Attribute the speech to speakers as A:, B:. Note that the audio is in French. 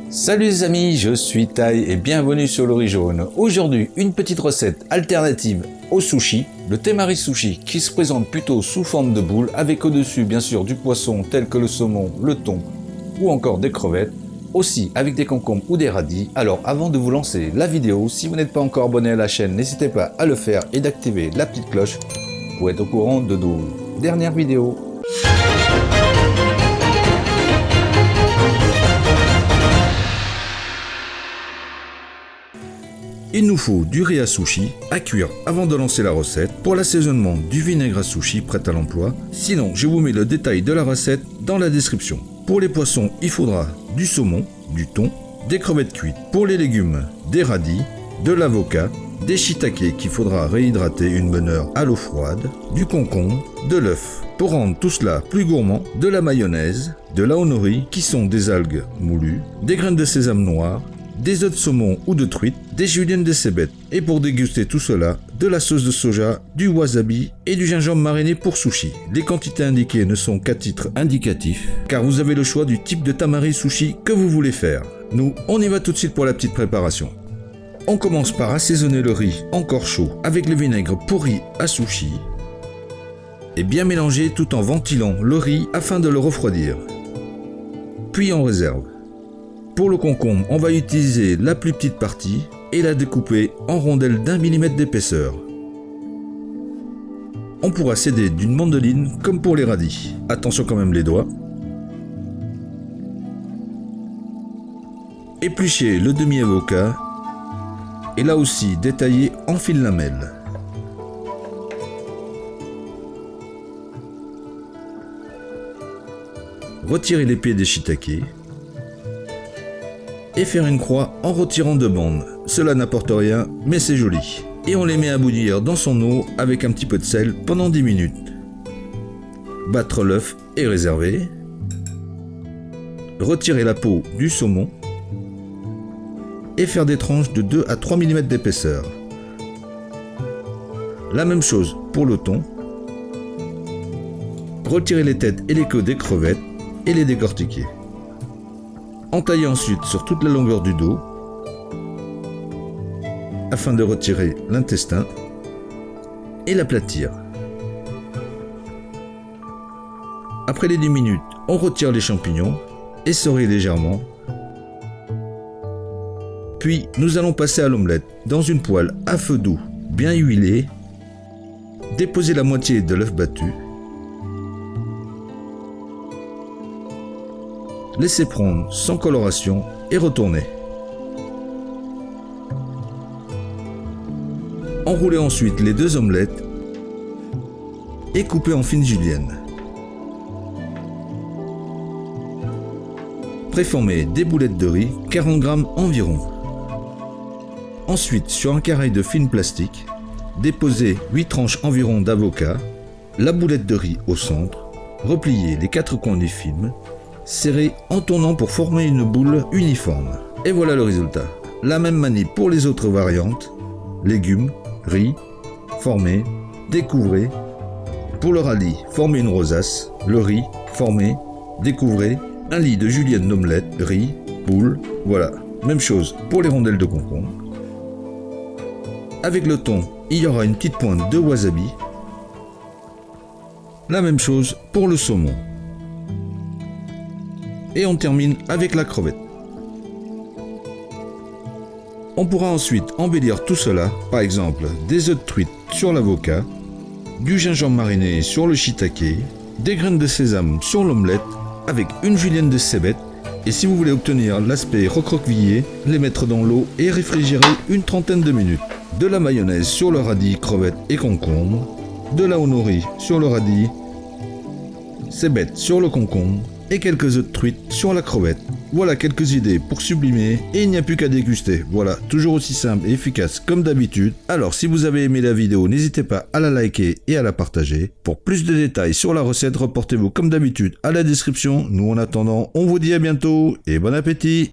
A: Salut les amis, je suis Tai et bienvenue sur le riz jaune. Aujourd'hui, une petite recette alternative au sushi, le temari sushi qui se présente plutôt sous forme de boule avec au-dessus bien sûr du poisson tel que le saumon, le thon ou encore des crevettes, aussi avec des concombres ou des radis. Alors avant de vous lancer la vidéo, si vous n'êtes pas encore abonné à la chaîne, n'hésitez pas à le faire et d'activer la petite cloche pour être au courant de nos dernières vidéos. Il nous faut du riz à sushi à cuire avant de lancer la recette. Pour l'assaisonnement, du vinaigre à sushi prêt à l'emploi. Sinon, je vous mets le détail de la recette dans la description. Pour les poissons, il faudra du saumon, du thon, des crevettes cuites. Pour les légumes, des radis, de l'avocat, des shiitake qu'il faudra réhydrater une bonne heure à l'eau froide, du concombre, de l'œuf. Pour rendre tout cela plus gourmand, de la mayonnaise, de l'aonori qui sont des algues moulues, des graines de sésame noir, des œufs de saumon ou de truite, des juliennes de cébette. Et pour déguster tout cela, de la sauce de soja, du wasabi et du gingembre mariné pour sushi. Les quantités indiquées ne sont qu'à titre indicatif, car vous avez le choix du type de tamari sushi que vous voulez faire. Nous, on y va tout de suite pour la petite préparation. On commence par assaisonner le riz encore chaud avec le vinaigre pour riz à sushi et bien mélanger tout en ventilant le riz afin de le refroidir. Puis on réserve. Pour le concombre, on va utiliser la plus petite partie et la découper en rondelles d'1 mm d'épaisseur. On pourra s'aider d'une mandoline comme pour les radis. Attention quand même les doigts. Éplucher le demi-avocat et là aussi détailler en fines lamelles. Retirer les pieds des shiitake et faire une croix en retirant deux bandes. Cela n'apporte rien, mais c'est joli. Et on les met à bouillir dans son eau avec un petit peu de sel pendant 10 minutes. Battre l'œuf et réserver. Retirer la peau du saumon et faire des tranches de 2 à 3 mm d'épaisseur. La même chose pour le thon. Retirer les têtes et les queues des crevettes et les décortiquer. Entailler ensuite sur toute la longueur du dos afin de retirer l'intestin et l'aplatir. Après les 10 minutes, on retire les champignons, essorer légèrement. Puis nous allons passer à l'omelette dans une poêle à feu doux, bien huilée. Déposer la moitié de l'œuf battu. Laissez prendre sans coloration et retourner. Enroulez ensuite les deux omelettes et coupez en fines juliennes. Préformez des boulettes de riz, 40 g environ. Ensuite, sur un carré de film plastique, déposez 8 tranches environ d'avocat, la boulette de riz au centre, repliez les 4 coins du film, serrez en tournant pour former une boule uniforme. Et voilà le résultat. La même manip pour les autres variantes. Légumes, riz, formez, découvrez. Pour le radis, formez une rosace. Le riz, formez, découvrez. Un lit de julienne d'omelette, riz, boule. Voilà. Même chose pour les rondelles de concombre. Avec le thon, il y aura une petite pointe de wasabi. La même chose pour le saumon. Et on termine avec la crevette. On pourra ensuite embellir tout cela, par exemple des œufs de truite sur l'avocat, du gingembre mariné sur le shiitake, des graines de sésame sur l'omelette avec une julienne de cébette et si vous voulez obtenir l'aspect recroquevillé, les mettre dans l'eau et réfrigérer une trentaine de minutes. De la mayonnaise sur le radis, crevettes et concombre, de l'aonori sur le radis, cébette sur le concombre, et quelques œufs de truite sur la crevette. Voilà quelques idées pour sublimer et il n'y a plus qu'à déguster. Voilà, toujours aussi simple et efficace comme d'habitude. Alors si vous avez aimé la vidéo, n'hésitez pas à la liker et à la partager. Pour plus de détails sur la recette, reportez-vous comme d'habitude à la description. Nous en attendant, on vous dit à bientôt et bon appétit!